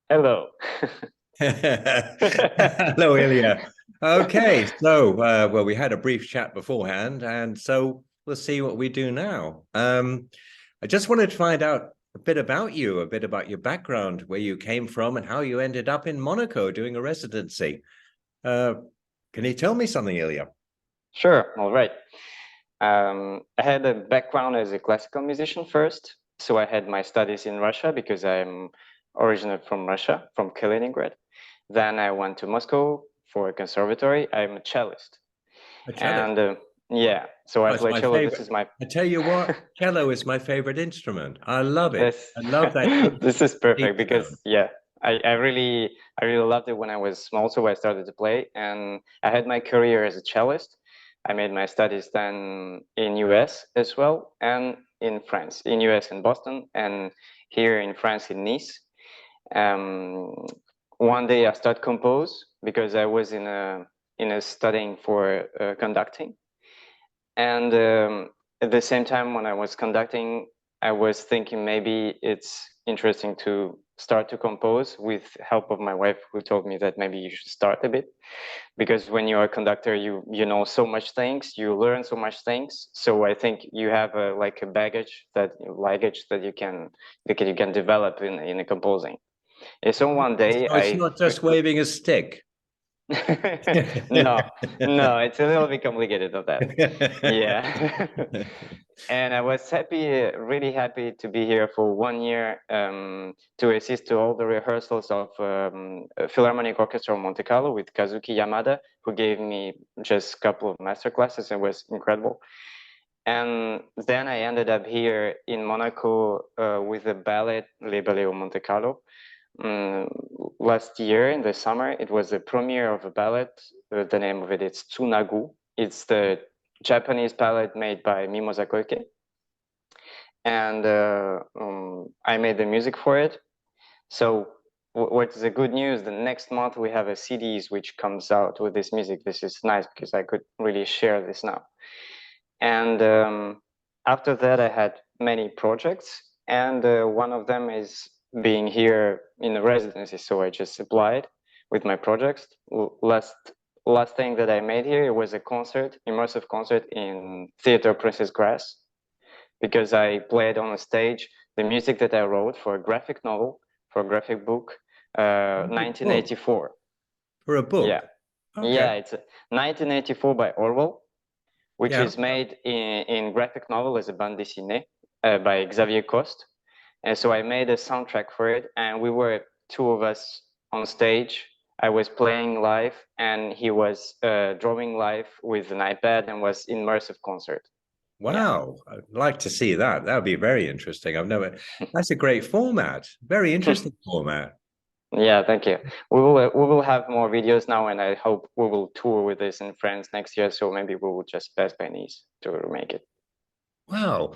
Hello. Hello, Ilia. Okay, so well, we had a brief chat beforehand, and so we'll see what we do now. I just wanted to find out a bit about you, a bit about your background, where you came from, and how you ended up in Monaco doing a residency. Uh, can you tell me something, Ilia? Sure. All right. I had a background as a classical musician first. So I had my studies in Russia because I'm originally from Russia, from Kaliningrad. Then I went to Moscow for a conservatory. I'm a cellist. A cellist. And yeah, so I Oh, it's play my cello. This favorite. is my I tell you what, cello is my favorite instrument. I love it. this I love that deep, this is deep perfect because sound. yeah, I really loved it when I was small, so I started to play and I had my career as a cellist. I made my studies then in US as well and in France, in US in Boston and here in France in Nice. Um, One day I started compose because I was in a studying for conducting and at the same time, when I was conducting, I was thinking maybe it's interesting to start to compose with help of my wife, who told me that maybe you should start a bit, because when you're a conductor, you know so much things, you learn so much things. So I think you have a like a luggage that you can develop in a composing. And so one day So it's not just waving a stick. no, no, it's a little bit complicated of that. Yeah. And I was happy, really happy to be here for 1 year to assist to all the rehearsals of Philharmonic Orchestra of Monte Carlo with Kazuki Yamada, who gave me just a couple of master classes. It was incredible. And then I ended up here in Monaco with the ballet Les Ballets of Monte Carlo. Last year in the summer, it was the premiere of a ballet. The name of it is Tsunagu. It's the Japanese ballet made by Mimosa Koike. And I made the music for it. So what's the good news? The next month we have a CDs which comes out with this music. This is nice because I could really share this now. And after that, I had many projects, and one of them is being here in the residency. So I just applied with my projects. Last thing that I made here, it was a concert, immersive concert in Theater Princess Grass, because I played on a stage the music that I wrote for a graphic novel, for a graphic book, Book 1984. for a Yeah, book. Okay. yeah, it's 1984 by Orwell, which Yeah. is made in graphic novel as a bande dessinée by Xavier Coste. And so I made a soundtrack for it, and we were two of us on stage. I was playing live, and he was drawing live with an iPad and was immersive concert. Yeah. Wow. I'd like to see that. That would be very interesting. That's a great format. Very interesting format. Yeah, thank you. We will have more videos now, and I hope we will tour with this in France next year. So maybe we will just pass by Nice to make it. Wow.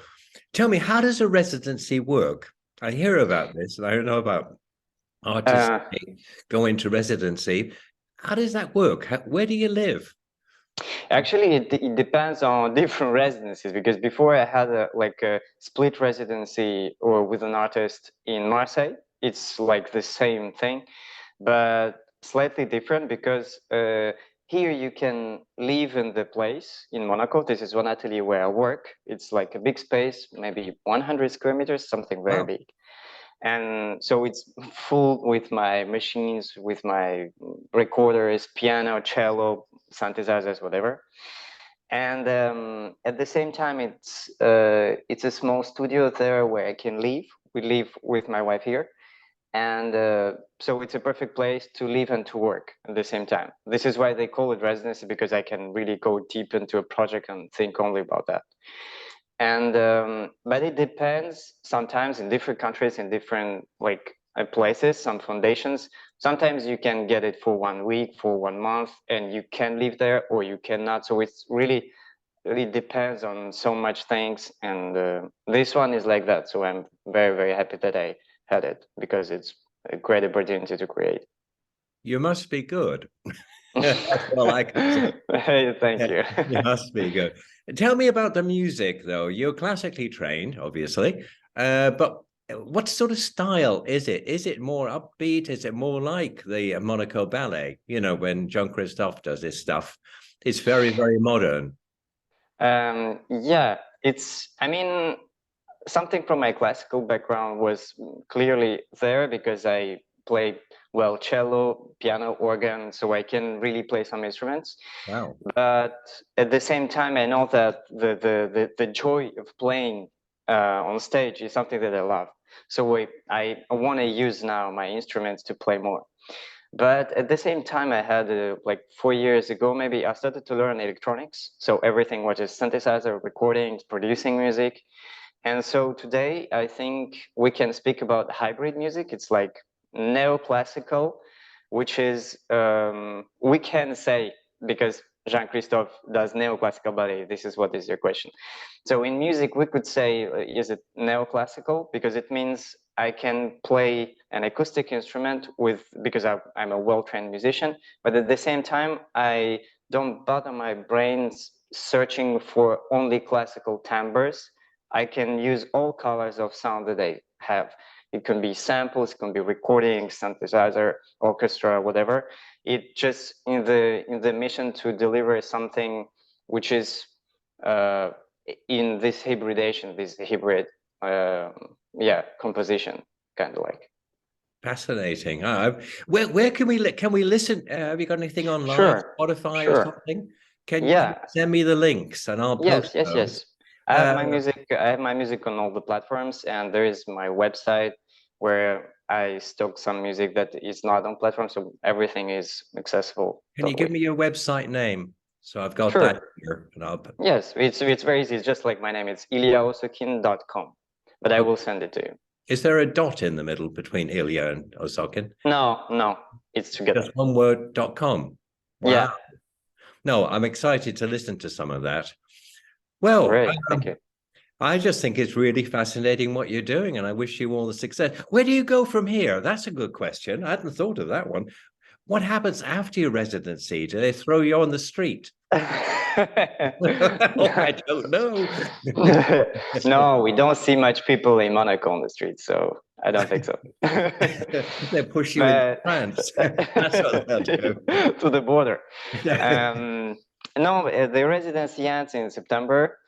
Tell me, how does a residency work? I hear about this, and I don't know about artists Uh, go into residency. How does that work? Where do you live? Actually, it depends on different residencies because before I had a split residency or with an artist in Marseille. It's like the same thing, but slightly different because here you can live in the place in Monaco. This is one atelier where I work. It's like a big space, maybe 100 square meters, something very Wow. big. And so it's full with my machines, with my recorders, piano, cello, synthesizers, whatever. And at the same time, it's a small studio there where I can live. We live with my wife here, and so it's a perfect place to live and to work at the same time. This is why they call it residency, because I can really go deep into a project and think only about that. And but it depends. Sometimes in different countries, in different places, some foundations, sometimes you can get it for 1 week, for 1 month, and you can live there or you cannot. So it's really depends on so much things, and this one is like that. So I'm very happy that I had it, because it's a great opportunity to create. You must be good. That's all I can say. Hey, thank you. You must be good. Tell me about the music, though. You're classically trained, obviously, but what sort of style is it? Is it more upbeat? Is it more like the Monaco Ballet? You know, when Jean-Christophe does this stuff, it's very, very modern. Yeah, I mean, something from my classical background was clearly there because I played, well, cello, piano, organ, so I can really play some instruments. Wow. But at the same time, I know that the joy of playing on stage is something that I love. So I want to use now my instruments to play more. But at the same time, I had like 4 years ago, maybe I started to learn electronics. So everything was just synthesizer, recordings, producing music. And so today, I think we can speak about hybrid music. It's like neoclassical, which is, we can say, because Jean-Christophe does neoclassical ballet, this is what is your question. So in music, we could say, is it neoclassical? Because it means I can play an acoustic instrument because I'm a well-trained musician, but at the same time, I don't bother my brains searching for only classical timbres. I can use all colors of sound that I have. It can be samples, it can be recordings, synthesizer, orchestra, whatever. It just in the mission to deliver something which is in this hybridation, this hybrid, composition, kind of like. Fascinating. Where can we listen? Have you got anything online, Sure, Spotify or sure. something? Can you Yeah, send me the links and I'll post yes, yes, those? yes. I have Uh, my music. I have my music on all the platforms, and there is my website where I stock some music that is not on platform, so everything is accessible can you give totally. me your website name? So I've got that Sure. here, and I'll. Yes, it's very easy. It's just like my name. It's iliaosokin.com, but I will Okay. send it to you. Is there a dot in the middle between Ilia and Osokin? No, no, it's together. Just one word.com. Wow. Yeah, No, I'm excited to listen to some of that. Well, great. Thank you. I just think it's really fascinating what you're doing, and I wish you all the success. Where do you go from here? That's a good question. I hadn't thought of that one. What happens after your residency? Do they throw you on the street? Oh, I don't know. No, we don't see much people in Monaco on the street, so I don't think so. They push you into But France. That's what they'll do. to the border. No, the residency ends in September.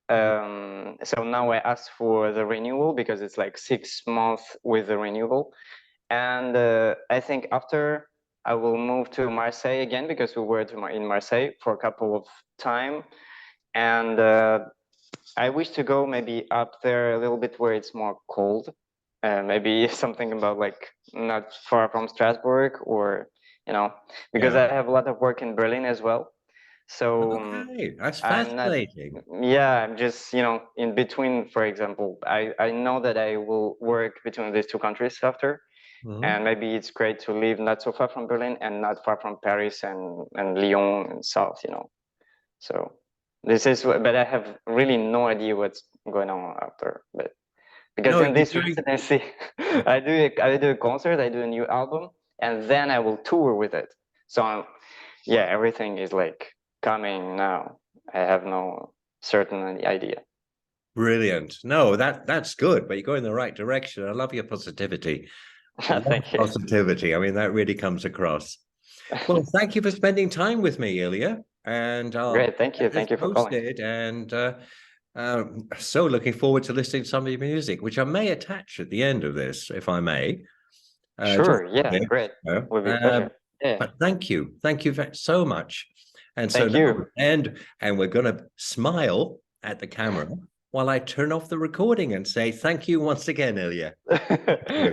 So now I asked for the renewal because it's like 6 months with the renewal. And I think after I will move to Marseille again because we were in Marseille for a couple of time. And I wish to go maybe up there a little bit where it's more cold. Maybe something about like not far from Strasbourg or, because Yeah. I have a lot of work in Berlin as well. So Okay, that's I'm not, fascinating. yeah, I'm just, in between, for example, I know that I will work between these two countries after. Mhm. And maybe it's great to live not so far from Berlin and not far from Paris and Lyon and South. So this is but I have really no idea what's going on after. But because No, in you're this doing. residency, I do a concert, I do a new album, and then I will tour with it. So yeah, everything is like coming now. I have no certain idea. Brilliant. No, that's good, but you're going in the right direction. I love your positivity. I love Thank you. positivity. I mean, that really comes across. Well, thank you for spending time with me, Ilya. And I'll Great. Thank you. get this Thank you for calling. posted. And so looking forward to listening to some of your music, which I may attach at the end of this, if I may. Just Sure. Yeah. Great. Would be a pleasure. Yeah. but thank you. Thank you so much. And so Thank now, you. and we're going to smile at the camera while I turn off the recording and say thank you once again, Ilya.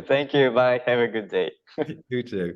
Thank you. Bye. Have a good day. You too.